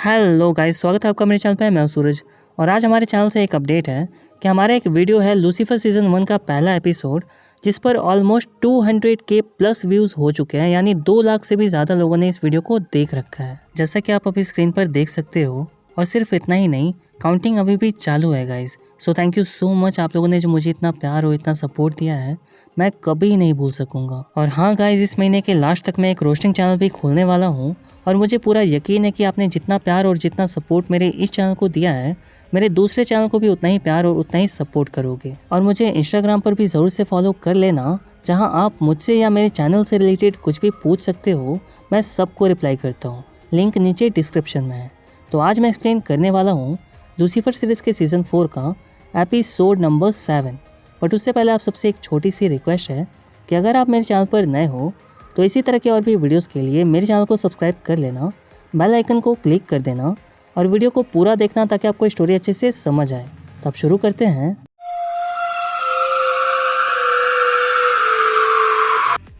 Hello guys, स्वागत है आपका मेरे चैनल पे। मैं हूं सूरज और आज हमारे चैनल से एक अपडेट है कि हमारा एक वीडियो है लूसीफर सीज़न 1 का पहला एपिसोड, जिस पर ऑलमोस्ट 200K प्लस व्यूज़ हो चुके हैं। यानी 2 लाख से भी ज़्यादा लोगों ने इस वीडियो को देख रखा है, जैसा कि आप अभी स्क्रीन पर देख सकते हो। और सिर्फ इतना ही नहीं, काउंटिंग अभी भी चालू है guys. So thank you so much आप लोगों ने जो मुझे इतना प्यार और इतना सपोर्ट दिया है, मैं कभी नहीं भूल सकूंगा। और हाँ गाइस, इस महीने के लास्ट तक मैं एक रोस्टिंग चैनल भी खोलने वाला हूँ और मुझे पूरा यकीन है कि आपने जितना प्यार और जितना सपोर्ट मेरे इस चैनल को दिया है, मेरे दूसरे चैनल को भी उतना ही प्यार और उतना ही सपोर्ट करोगे। और मुझे इंस्टाग्राम पर भी ज़रूर से फॉलो कर लेना, जहाँ आप मुझसे या मेरे चैनल से रिलेटेड कुछ भी पूछ सकते हो। मैं सबको रिप्लाई करता हूँ, लिंक नीचे डिस्क्रिप्शन में है। तो आज मैं एक्सप्लेन करने वाला हूँ लूसीफर सीरीज़ के सीज़न 4 का एपिसोड नंबर 7। बट उससे पहले आप सबसे एक छोटी सी रिक्वेस्ट है कि अगर आप मेरे चैनल पर नए हो तो इसी तरह के और भी वीडियोस के लिए मेरे चैनल को सब्सक्राइब कर लेना, बेल आइकन को क्लिक कर देना और वीडियो को पूरा देखना ताकि आपको स्टोरी अच्छे से समझ आए। तो अब शुरू करते हैं।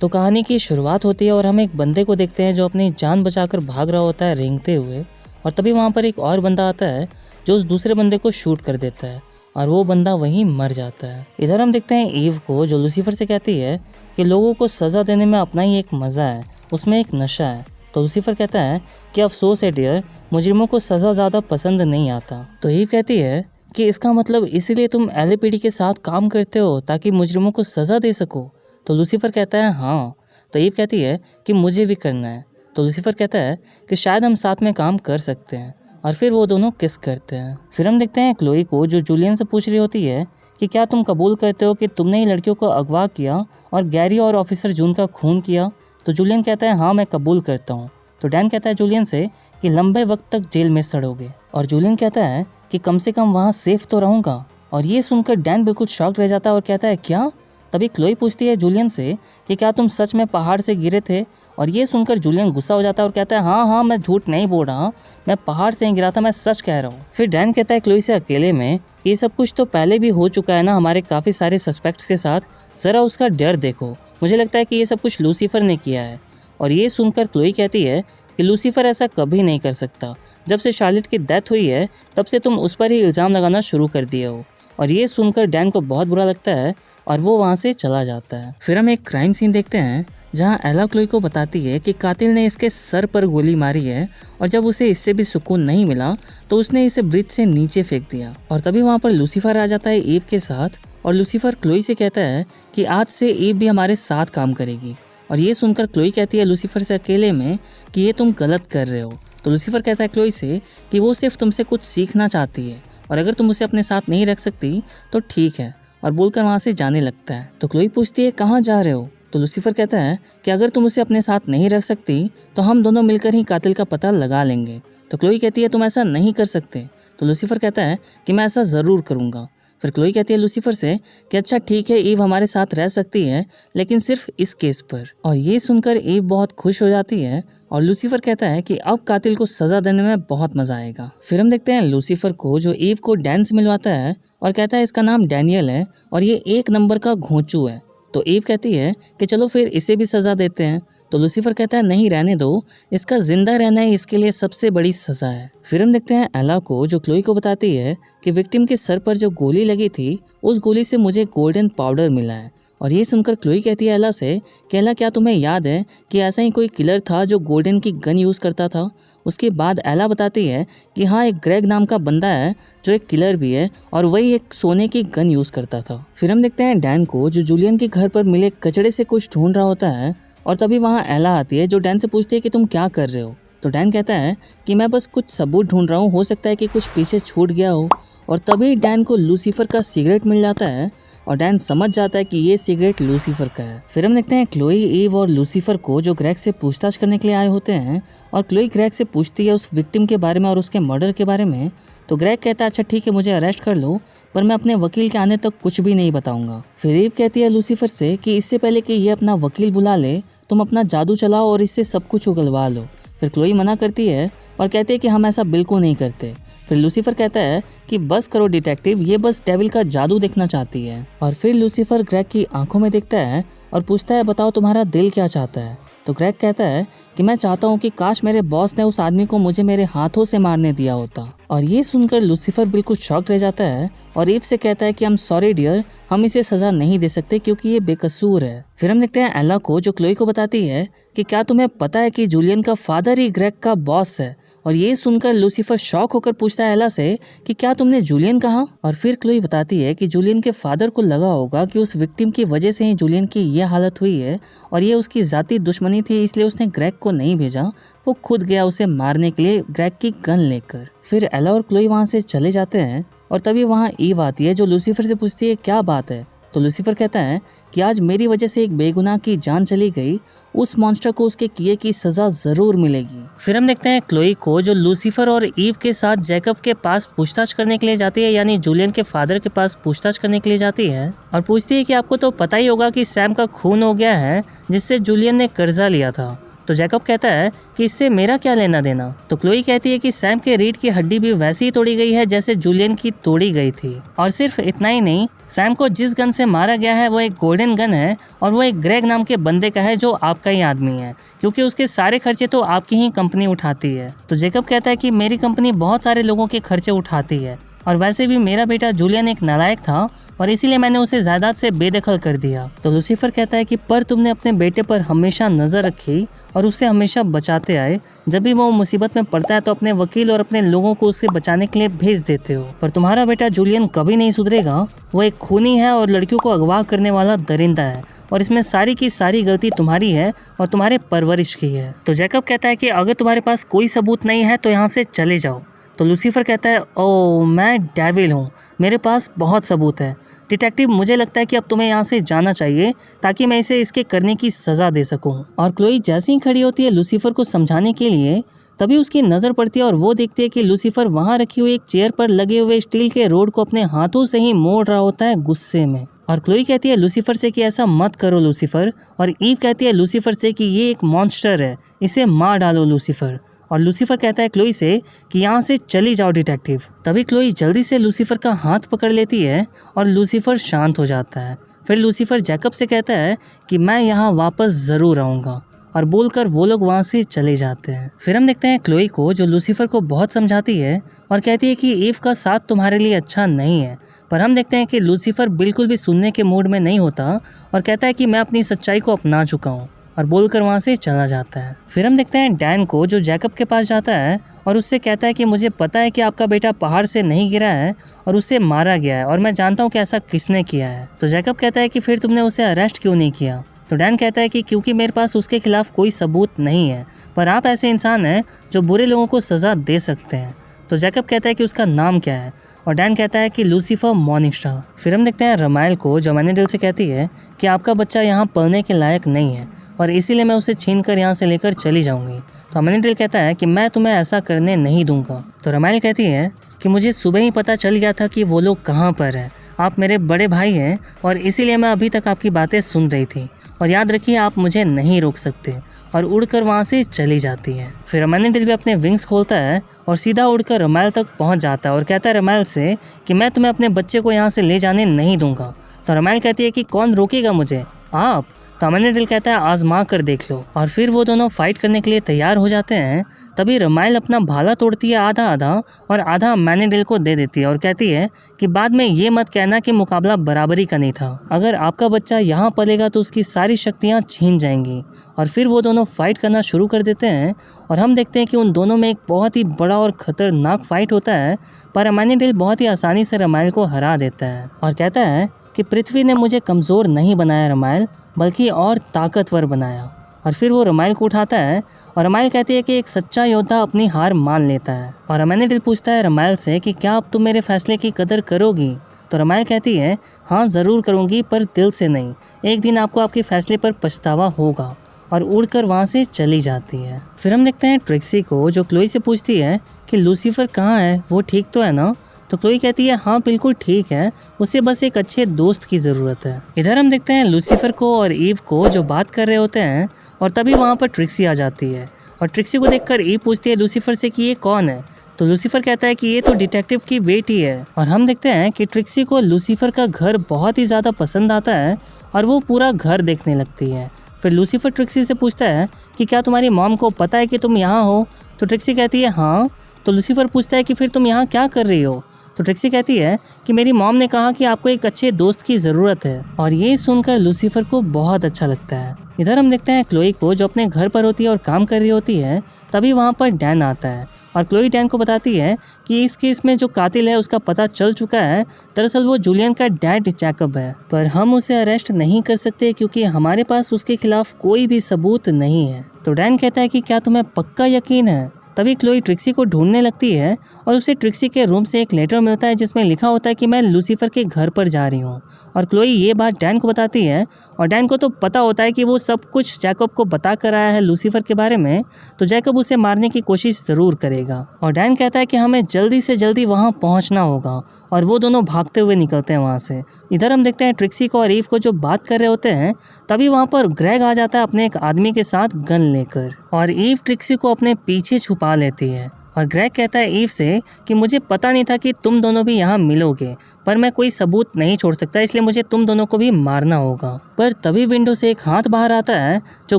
तो कहानी की शुरुआत होती है और हम एक बंदे को देखते हैं जो अपनी जान बचाकर भाग रहा होता है रेंगते हुए। और तभी वहाँ पर एक और बंदा आता है जो उस दूसरे बंदे को शूट कर देता है और वो बंदा वहीं मर जाता है। इधर हम देखते हैं ईव को, जो लूसीफर से कहती है कि लोगों को सज़ा देने में अपना ही एक मज़ा है, उसमें एक नशा है। तो लूसीफर कहता है कि अफसोस है डियर, मुजरिमों को सज़ा ज़्यादा पसंद नहीं आता। तो ईव कहती है कि इसका मतलब इसीलिए तुम LAPD के साथ काम करते हो ताकि मुजरिमों को सज़ा दे सको। तो लूसीफर कहता है हाँ। तो ईव कहती है कि मुझे भी करना है। तो लूसीफर कहता है कि शायद हम साथ में काम कर सकते हैं और फिर वो दोनों किस करते हैं। फिर हम देखते हैं क्लोई को, जो जूलियन से पूछ रही होती है कि क्या तुम कबूल करते हो कि तुमने ही लड़कियों को अगवा किया और गैरी और ऑफिसर जून का खून किया। तो जूलियन कहता है हाँ मैं कबूल करता हूँ। तो डैन कहता है जूलियन से कि लंबे वक्त तक जेल में सड़ोगे। और जूलियन कहता है कि कम से कम वहाँ सेफ तो रहूँगा। और ये सुनकर डैन बिल्कुल शॉक्ड रह जाता है और कहता है क्या। तभी क्लोई पूछती है जूलियन से कि क्या तुम सच में पहाड़ से गिरे थे। और ये सुनकर जूलियन गुस्सा हो जाता है और कहता है हाँ मैं झूठ नहीं बोल रहा, मैं पहाड़ से ही गिरा था, मैं सच कह रहा हूँ। फिर डैन कहता है क्लोई से अकेले में कि ये सब कुछ तो पहले भी हो चुका है ना हमारे काफ़ी सारे सस्पेक्ट्स के साथ, ज़रा उसका डर देखो, मुझे लगता है कि ये सब कुछ लूसीफर ने किया है। और ये सुनकर क्लोई कहती है कि लूसीफर ऐसा कभी नहीं कर सकता, जब से शार्लेट की डेथ हुई है तब से तुम उस पर ही इल्ज़ाम लगाना शुरू कर दिए हो। और ये सुनकर डैन को बहुत बुरा लगता है और वो वहाँ से चला जाता है। फिर हम एक क्राइम सीन देखते हैं जहाँ एला क्लोई को बताती है कि कातिल ने इसके सर पर गोली मारी है और जब उसे इससे भी सुकून नहीं मिला तो उसने इसे ब्रिज से नीचे फेंक दिया। और तभी वहाँ पर लूसीफर आ जाता है ईव के साथ और लूसीफर क्लोई से कहता है कि आज से ईव भी हमारे साथ काम करेगी। और ये सुनकर क्लोई कहती है लूसीफर से अकेले में कि ये तुम गलत कर रहे हो। तो लूसीफर कहता है क्लोई से कि वो सिर्फ तुमसे कुछ सीखना चाहती है और अगर तुम उसे अपने साथ नहीं रख सकती तो ठीक है, और बोलकर वहाँ से जाने लगता है। तो क्लोई पूछती है कहाँ जा रहे हो। तो लूसीफर कहता है कि अगर तुम उसे अपने साथ नहीं रख सकती तो हम दोनों मिलकर ही कातिल का पता लगा लेंगे। तो क्लोई कहती है तुम ऐसा नहीं कर सकते। तो लूसीफर कहता है कि मैं ऐसा ज़रूर करूँगा। फिर क्लोई कहती है लूसीफर से कि अच्छा ठीक है, ईव हमारे साथ रह सकती है लेकिन सिर्फ इस केस पर। और ये सुनकर ईव बहुत खुश हो जाती है और लूसीफर कहता है कि अब कातिल को सज़ा देने में बहुत मज़ा आएगा। फिर हम देखते हैं लूसीफर को, जो ईव को डैन से मिलवाता है और कहता है इसका नाम डैनियल है और ये 1 नंबर का घोंचू है। तो ईव कहती है कि चलो फिर इसे भी सज़ा देते हैं। तो लूसीफर कहता है नहीं रहने दो, इसका जिंदा रहना ही इसके लिए सबसे बड़ी सज़ा है। फिर हम देखते हैं एला को, जो क्लोई को बताती है कि विक्टिम के सर पर जो गोली लगी थी उस गोली से मुझे गोल्डन पाउडर मिला है। और ये सुनकर क्लोई कहती है एला से कि एला क्या तुम्हें याद है कि ऐसा ही कोई किलर था जो गोल्डन की गन यूज़ करता था। उसके बाद एला बताती है कि हाँ एक ग्रेग नाम का बंदा है जो एक किलर भी है और वही एक सोने की गन यूज़ करता था। फिर हम देखते हैं डैन को, जो जूलियन के घर पर मिले कचड़े से कुछ ढूंढ रहा होता है और तभी वहाँ एला आती है जो डैन से पूछती है कि तुम क्या कर रहे हो। तो डैन कहता है कि मैं बस कुछ सबूत ढूंढ रहा हूँ, हो सकता है कि कुछ पीछे छूट गया हो। और तभी डैन को लूसीफर का सिगरेट मिल जाता है और डैन समझ जाता है कि ये सिगरेट लूसीफर का है। फिर हम देखते हैं क्लोई, ईव और लूसीफर को, जो ग्रेग से पूछताछ करने के लिए आए होते हैं। और क्लोई ग्रेग से पूछती है उस विक्टिम के बारे में और उसके मर्डर के बारे में। तो ग्रेग कहता है अच्छा ठीक है, मुझे अरेस्ट कर लो, पर मैं अपने वकील के आने तक कुछ भी नहीं बताऊंगा। फिर ईव कहती है लूसीफर से कि इससे पहले कि ये अपना वकील बुला ले तुम अपना जादू चलाओ और इससे सब कुछ उगलवा लो। फिर क्लोई मना करती है और कहती है कि हम ऐसा बिल्कुल नहीं करते। फिर लूसीफर कहता है कि बस करो डिटेक्टिव, ये बस डेविल का जादू देखना चाहती है। और फिर लूसीफर ग्रेग की आंखों में देखता है और पूछता है बताओ तुम्हारा दिल क्या चाहता है। तो ग्रेग कहता है कि मैं चाहता हूँ कि काश मेरे बॉस ने उस आदमी को मुझे मेरे हाथों से मारने दिया होता। और ये सुनकर लूसीफर बिल्कुल शॉक रह जाता है और ईव से कहता है कि आई एम सॉरी डियर, हम इसे सजा नहीं दे सकते क्योंकि ये बेकसूर है। फिर हम देखते हैं एला को, जो क्लोई को बताती है कि क्या तुम्हें पता है कि जूलियन का फादर ही ग्रेग का बॉस है। और ये सुनकर लूसीफर शॉक होकर पूछता है एला से कि क्या तुमने जूलियन कहा। और फिर क्लोई बताती है कि जूलियन के फादर को लगा होगा कि उस विक्टिम की वजह से ही जूलियन की यह हालत हुई है और ये उसकी जाती दुश्मनी थी, इसलिए उसने ग्रेग को नहीं भेजा, वो खुद गया उसे मारने के लिए ग्रेग की गन लेकर। फिर एला और क्लोई वहाँ से चले जाते हैं और तभी वहाँ ईव आती है, जो लूसीफर से पूछती है क्या बात है। तो लूसीफर कहता है कि आज मेरी वजह से एक बेगुनाह की जान चली गई, उस मॉन्स्टर को उसके किए की सजा जरूर मिलेगी। फिर हम देखते हैं क्लोई को, जो लूसीफर और ईव के साथ जैकब के पास पूछताछ करने के लिए जाती है, यानी जूलियन के फादर के पास पूछताछ करने के लिए जाती है और पूछती है कि आपको तो पता ही होगा कि सैम का खून हो गया है जिससे जूलियन ने कर्जा लिया था। तो जैकब कहता है कि इससे मेरा क्या लेना देना। तो क्लोई कहती है कि सैम के रीढ़ की हड्डी भी वैसे ही तोड़ी गई है जैसे जूलियन की तोड़ी गई थी। और सिर्फ इतना ही नहीं, सैम को जिस गन से मारा गया है वो एक गोल्डन गन है और वो एक ग्रेग नाम के बंदे का है जो आपका ही आदमी है, क्योंकि उसके सारे खर्चे तो आपकी ही कंपनी उठाती है। तो जैकब कहता है कि मेरी कंपनी बहुत सारे लोगों के खर्चे उठाती है और वैसे भी मेरा बेटा जूलियन एक नालायक था और इसीलिए मैंने उसे जायदाद से बेदखल कर दिया। तो लूसीफर कहता है कि पर तुमने अपने बेटे पर हमेशा नजर रखी और उससे हमेशा बचाते आए, जब भी वो मुसीबत में पड़ता है तो अपने वकील और अपने लोगों को उसके बचाने के लिए भेज देते हो। पर तुम्हारा बेटा जूलियन कभी नहीं सुधरेगा, वो एक खूनी है और लड़कियों को अगवा करने वाला दरिंदा है और इसमें सारी की सारी गलती तुम्हारी है और तुम्हारे परवरिश की है। तो जैकब कहता है कि अगर तुम्हारे पास कोई सबूत नहीं है तो यहाँ से चले जाओ। तो लूसीफर कहता है ओ मैं डेविल हूँ, मेरे पास बहुत सबूत है। डिटेक्टिव, मुझे लगता है कि अब तुम्हें यहाँ से जाना चाहिए ताकि मैं इसे इसके करने की सज़ा दे सकूँ। और क्लोई जैसे ही खड़ी होती है लूसीफर को समझाने के लिए, तभी उसकी नज़र पड़ती है और वो देखती है कि लूसीफर वहाँ रखी हुई एक चेयर पर लगे हुए स्टील के रोड को अपने हाथों से ही मोड़ रहा होता है गुस्से में। और क्लोई कहती है लूसीफर से कि ऐसा मत करो लूसीफर, और ईव कहती है लूसीफर से कि ये एक मॉन्स्टर है, इसे मार डालो लूसीफर। और लूसीफर कहता है क्लोई से कि यहाँ से चली जाओ डिटेक्टिव। तभी क्लोई जल्दी से लूसीफर का हाथ पकड़ लेती है और लूसीफर शांत हो जाता है। फिर लूसीफर जैकब से कहता है कि मैं यहाँ वापस ज़रूर आऊँगा, और बोलकर वो लोग वहाँ से चले जाते हैं। फिर हम देखते हैं क्लोई को, जो लूसीफर को बहुत समझाती है और कहती है कि ईव का साथ तुम्हारे लिए अच्छा नहीं है। पर हम देखते हैं कि लूसीफर बिल्कुल भी सुनने के मूड में नहीं होता और कहता है कि मैं अपनी सच्चाई को अपना चुका हूँ, और बोलकर वहाँ से चला जाता है। फिर हम देखते हैं डैन को, जो जैकब के पास जाता है और उससे कहता है कि मुझे पता है कि आपका बेटा पहाड़ से नहीं गिरा है और उसे मारा गया है, और मैं जानता हूँ कि ऐसा किसने किया है। तो जैकब कहता है कि फिर तुमने उसे अरेस्ट क्यों नहीं किया। तो डैन कहता है कि क्योंकि मेरे पास उसके खिलाफ कोई सबूत नहीं है, पर आप ऐसे इंसान हैं जो बुरे लोगों को सज़ा दे सकते हैं। तो जैकब कहता है कि उसका नाम क्या है, और डैन कहता है कि लूसीफर मॉर्निंगस्टार। फिर हम देखते हैं रमाइल को, जो अमेनिडल से कहती है कि आपका बच्चा यहाँ पलने के लायक नहीं है और इसीलिए मैं उसे छीन कर यहाँ से लेकर चली जाऊँगी। तो अमेनिडल कहता है कि मैं तुम्हें ऐसा करने नहीं दूंगा। तो रमाइल कहती है कि मुझे सुबह ही पता चल गया था कि वो लोग कहाँ पर हैं, आप मेरे बड़े भाई हैं और इसीलिए मैं अभी तक आपकी बातें सुन रही थी, और याद रखिए आप मुझे नहीं रोक सकते, और उड़कर वहाँ से चली जाती है। फिर अमेनिडल भी अपने विंग्स खोलता है और सीधा उड़कर रमाइल तक पहुँच जाता है और कहता है रमाइल से कि मैं तुम्हें अपने बच्चे को यहाँ से ले जाने नहीं दूंगा। तो रमाइल कहती है कि कौन रोकेगा मुझे, आप। तो अमेनिडल कहता है आजमा कर देख लो, और फिर वो दोनों फाइट करने के लिए तैयार हो जाते हैं। तभी रमाइल अपना भाला तोड़ती है आधा आधा और आधा अमेनिडल को दे देती है और कहती है कि बाद में ये मत कहना कि मुकाबला बराबरी का नहीं था, अगर आपका बच्चा यहाँ पलेगा तो उसकी सारी शक्तियाँ छीन जाएंगी। और फिर वो दोनों फाइट करना शुरू कर देते हैं और हम देखते हैं कि उन दोनों में एक बहुत ही बड़ा और खतरनाक फाइट होता है, पर अमेनिडल बहुत ही आसानी से रमाइल को हरा देता है और कहता है कि पृथ्वी ने मुझे कमज़ोर नहीं बनाया रमाइल, बल्कि और ताकतवर बनाया। और फिर वो रमाइल को उठाता है और रमाइल कहती है कि एक सच्चा योद्धा अपनी हार मान लेता है। और अमेनिडल पूछता है रमाइल से कि क्या अब तुम मेरे फैसले की कदर करोगी। तो रमाइल कहती है हाँ ज़रूर करूँगी, पर दिल से नहीं, एक दिन आपको आपके फैसले पर पछतावा होगा, और उड़कर वहाँ से चली जाती है। फिर हम देखते हैं ट्रिक्सी को, जो क्लोई से पूछती है कि लूसीफर कहाँ है, वो ठीक तो है ना। तो क्लोई कहती है हाँ बिल्कुल ठीक है, उसे बस एक अच्छे दोस्त की ज़रूरत है। इधर हम देखते हैं लूसीफर को और ईव को जो बात कर रहे होते हैं, और तभी वहाँ पर ट्रिक्सी आ जाती है और ट्रिक्सी को देखकर ईव पूछती है लूसीफर से कि ये कौन है। तो लूसीफर कहता है कि ये तो डिटेक्टिव की बेटी है। और हम देखते हैं कि ट्रिक्सी को लूसीफर का घर बहुत ही ज़्यादा पसंद आता है और वो पूरा घर देखने लगती है। फिर लूसीफर ट्रिक्सी से पूछता है कि क्या तुम्हारी मॉम को पता है कि तुम यहाँ हो? तो ट्रिक्सी कहती है हाँ। तो लूसीफर पूछता है कि फिर तुम यहाँ क्या कर रही हो? तो ट्रिक्सी कहती है कि मेरी मॉम ने कहा कि आपको एक अच्छे दोस्त की ज़रूरत है। और ये सुनकर लूसीफर को बहुत अच्छा लगता है। इधर हम देखते हैं क्लोई को जो अपने घर पर होती है और काम कर रही होती है। तभी वहाँ पर डैन आता है और क्लोई डैन को बताती है कि इस केस में जो कातिल है उसका पता चल चुका है। दरअसल वो जूलियन का डैड जैकब है, पर हम उसे अरेस्ट नहीं कर सकते क्योंकि हमारे पास उसके खिलाफ कोई भी सबूत नहीं है। तो डैन कहता है कि क्या तुम्हें पक्का यकीन है? तभी क्लोई ट्रिक्सी को ढूंढने लगती है और उसे ट्रिक्सी के रूम से एक लेटर मिलता है जिसमें लिखा होता है कि मैं लूसीफर के घर पर जा रही हूँ। और क्लोई ये बात डैन को बताती है और डैन को तो पता होता है कि वो सब कुछ जैकब को बता कर आया है लूसीफर के बारे में, तो जैकब उसे मारने की कोशिश ज़रूर करेगा। और डैन कहता है कि हमें जल्दी से जल्दी वहाँ पहुँचना होगा और वो दोनों भागते हुए निकलते हैं वहाँ से। इधर हम देखते हैं ट्रिक्सी को और ईव को जो बात कर रहे होते हैं, तभी वहाँ पर ग्रेग आ जाता है अपने एक आदमी के साथ गन लेकर और ईव ट्रिक्सी को अपने पीछे छुपा लेती है। और ग्रेग कहता है ईव से कि मुझे पता नहीं था कि तुम दोनों भी यहाँ मिलोगे, पर मैं कोई सबूत नहीं छोड़ सकता, इसलिए मुझे तुम दोनों को भी मारना होगा। पर तभी विंडो से एक हाथ बाहर आता है जो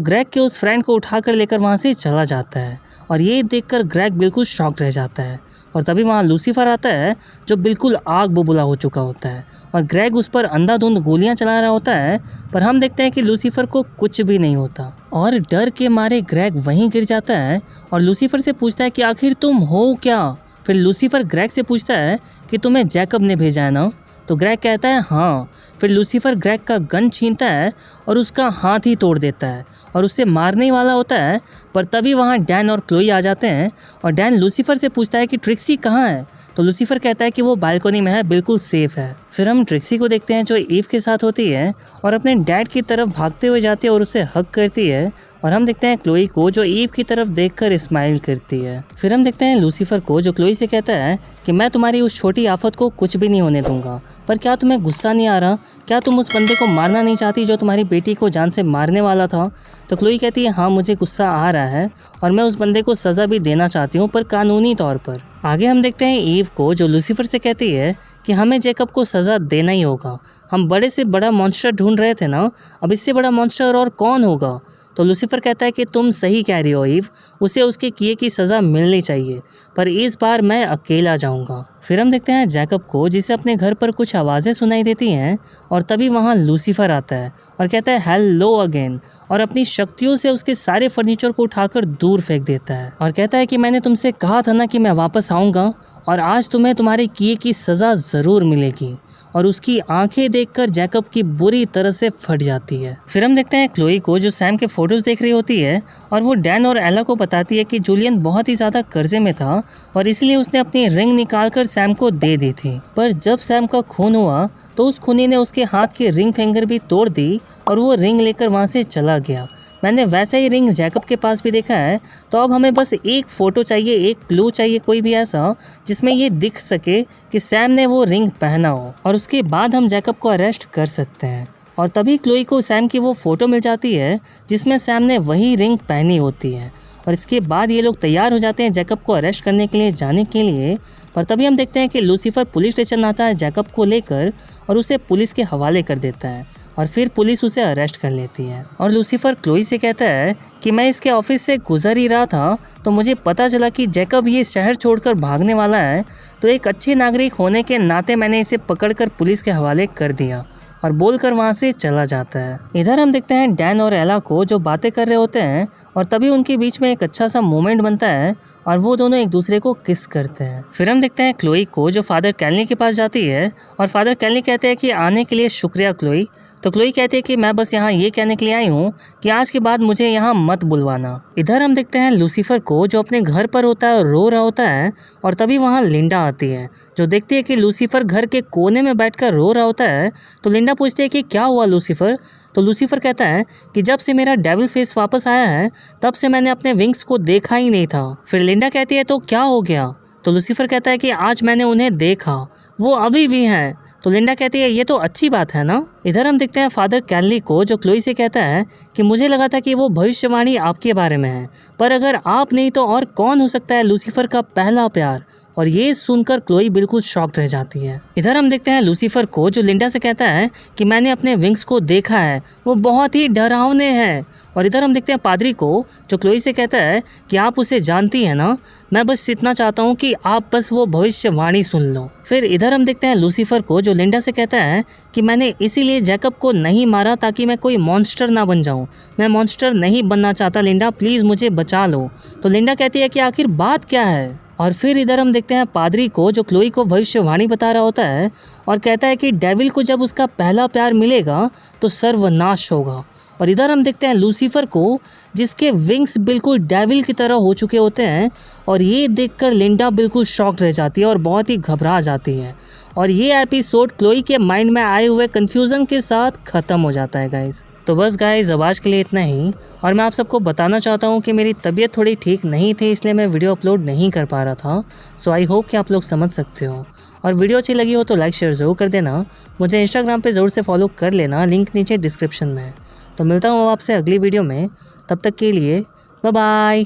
ग्रेग के उस फ्रेंड को उठाकर लेकर वहाँ से चला जाता है। और ये देखकर ग्रेग बिल्कुल शॉक रह जाता है। और तभी वहाँ लूसीफर आता है जो बिल्कुल आग बबूला हो चुका होता है और ग्रेग उस पर अंधाधुंध गोलियां चला रहा होता है, पर हम देखते हैं कि लूसीफर को कुछ भी नहीं होता और डर के मारे ग्रेग वहीं गिर जाता है और लूसीफर से पूछता है कि आखिर तुम हो क्या? फिर लूसीफर ग्रेग से पूछता है कि तुम्हें जैकब ने भेजा है ना? तो ग्रेग कहता है हाँ। फिर लूसीफर ग्रेग का गन छीनता है और उसका हाथ ही तोड़ देता है और उससे मारने वाला होता है, पर तभी वहाँ डैन और क्लोई आ जाते हैं और डैन लूसीफर से पूछता है कि ट्रिक्सी कहाँ है? तो लूसीफर कहता है कि वो बालकनी में है, बिल्कुल सेफ है। फिर हम ट्रिक्सी को देखते हैं जो ईव के साथ होती है और अपने डैड की तरफ भागते हुए जाती है और उसे हग करती है। और हम देखते हैं क्लोई को जो ईव की तरफ देखकर स्माइल करती है। फिर हम देखते हैं लूसीफर को जो क्लोई से कहता है कि मैं तुम्हारी उस छोटी आफत को कुछ भी नहीं होने दूंगा, पर क्या तुम्हें गुस्सा नहीं आ रहा? क्या तुम उस बंदे को मारना नहीं चाहती जो तुम्हारी बेटी को जान से मारने वाला था? तो क्लोई कहती है हाँ, मुझे गुस्सा आ रहा है और मैं उस बंदे को सज़ा भी देना चाहती हूँ, पर कानूनी तौर पर। आगे हम देखते हैं ईव को जो लूसीफर से कहती है कि हमें जैकब को सज़ा देना ही होगा। हम बड़े से बड़ा मॉन्स्टर ढूंढ रहे थे ना, अब इससे बड़ा मॉन्स्टर और कौन होगा? तो लूसीफर कहता है कि तुम सही कह रही हो ईव, उसे उसके किए की सज़ा मिलनी चाहिए, पर इस बार मैं अकेला जाऊंगा। फिर हम देखते हैं जैकब को जिसे अपने घर पर कुछ आवाज़ें सुनाई देती हैं और तभी वहाँ लूसीफर आता है और कहता है हेलो अगेन और अपनी शक्तियों से उसके सारे फर्नीचर को उठाकर दूर फेंक देता है और कहता है कि मैंने तुमसे कहा था ना कि मैं वापस आऊँगा और आज तुम्हें तुम्हारे किए की सज़ा ज़रूर मिलेगी। और उसकी आंखें देखकर जैकब की बुरी तरह से फट जाती है। फिर हम देखते हैं क्लोई को जो सैम के फोटोज देख रही होती है और वो डैन और एला को बताती है कि जूलियन बहुत ही ज़्यादा कर्जे में था और इसलिए उसने अपनी रिंग निकालकर सैम को दे दी थी। पर जब सैम का खून हुआ तो उस खूनी ने उसके हाथ की रिंग फिंगर भी तोड़ दी और वो रिंग लेकर वहाँ से चला गया। मैंने वैसा ही रिंग जैकब के पास भी देखा है, तो अब हमें बस एक फ़ोटो चाहिए, एक क्लू चाहिए कोई भी ऐसा जिसमें ये दिख सके कि सैम ने वो रिंग पहना हो और उसके बाद हम जैकब को अरेस्ट कर सकते हैं। और तभी क्लोई को सैम की वो फ़ोटो मिल जाती है जिसमें सैम ने वही रिंग पहनी होती है और इसके बाद ये लोग तैयार हो जाते हैं जैकब को अरेस्ट करने के लिए जाने के लिए। पर तभी हम देखते हैं कि लूसीफर पुलिस स्टेशन आता है जैकब को लेकर और उसे पुलिस के हवाले कर देता है और फिर पुलिस उसे अरेस्ट कर लेती है। और लूसीफर क्लोई से कहता है कि मैं इसके ऑफिस से गुजर ही रहा था तो मुझे पता चला कि जैकब ये शहर छोड़कर भागने वाला है, तो एक अच्छे नागरिक होने के नाते मैंने इसे पकड़कर पुलिस के हवाले कर दिया और बोलकर वहाँ से चला जाता है। इधर हम देखते हैं डैन और एला को जो बातें कर रहे होते हैं और तभी उनके बीच में एक अच्छा सा मोमेंट बनता है और वो दोनों एक दूसरे को किस करते हैं। फिर हम देखते हैं क्लोई को जो फादर कैलनी के पास जाती है और फादर कैलनी कहते हैं कि आने के लिए शुक्रिया क्लोई। तो क्लोई कहती है कि मैं बस यहाँ ये कहने के लिए आई हूँ कि आज के बाद मुझे यहाँ मत बुलवाना। इधर हम देखते हैं लूसीफर को जो अपने घर पर होता है और रो रहा होता है और तभी वहाँ लिंडा आती है जो देखती है कि लूसीफर घर के कोने में बैठकर रो रहा होता है। तो लिंडा पूछती है कि क्या हुआ लूसीफर? तो लूसीफर कहता है कि जब से मेरा डेविल फेस वापस आया है तब से मैंने अपने विंग्स को देखा ही नहीं था। फिर लिंडा कहती है तो क्या हो गया? तो लूसीफर कहता है कि आज मैंने उन्हें देखा, वो अभी भी हैं। तो लिंडा कहती है ये तो अच्छी बात है ना। इधर हम देखते हैं फादर कैनली को जो क्लोई से कहता है कि मुझे लगा था कि वो भविष्यवाणी आपके बारे में है, पर अगर आप नहीं तो और कौन हो सकता है लूसीफर का पहला प्यार। और ये सुनकर क्लोई बिल्कुल शॉक्ड रह जाती है। इधर हम देखते हैं लूसीफर को, जो लिंडा से कहता है कि मैंने अपने विंग्स को देखा है, वो बहुत ही डरावने हैं। और इधर हम देखते हैं पादरी को, जो क्लोई से कहता है कि आप उसे जानती हैं ना, मैं बस इतना चाहता हूँ कि आप बस वो भविष्यवाणी सुन लो। फिर इधर हम देखते हैं लूसीफर को, जो लिंडा से कहता है कि मैंने इसीलिए जैकब को नहीं मारा ताकि मैं कोई मॉन्स्टर ना बन जाऊँ। मैं मॉन्स्टर नहीं बनना चाहता लिंडा, प्लीज़ मुझे बचा लो। तो लिंडा कहती है कि आखिर बात क्या है। और फिर इधर हम देखते हैं पादरी को, जो क्लोई को भविष्यवाणी बता रहा होता है और कहता है कि डेविल को जब उसका पहला प्यार मिलेगा तो सर्वनाश होगा। और इधर हम देखते हैं लूसीफर को, जिसके विंग्स बिल्कुल डेविल की तरह हो चुके होते हैं। और ये देखकर लिंडा बिल्कुल शॉक्ड रह जाती है और बहुत ही घबरा जाती है। और ये एपिसोड क्लोई के माइंड में आए हुए कन्फ्यूज़न के साथ ख़त्म हो जाता है गाइज़। तो बस गाइज़, अब आज के लिए इतना ही। और मैं आप सबको बताना चाहता हूँ कि मेरी तबीयत थोड़ी ठीक नहीं थी, इसलिए मैं वीडियो अपलोड नहीं कर पा रहा था। सो आई होप कि आप लोग समझ सकते हो। और वीडियो अच्छी लगी हो तो लाइक शेयर ज़रूर कर देना। मुझे इंस्टाग्राम पे ज़रूर से फॉलो कर लेना, लिंक नीचे डिस्क्रिप्शन में है। तो मिलता हूँ आपसे अगली वीडियो में, तब तक के लिए बाय बाय।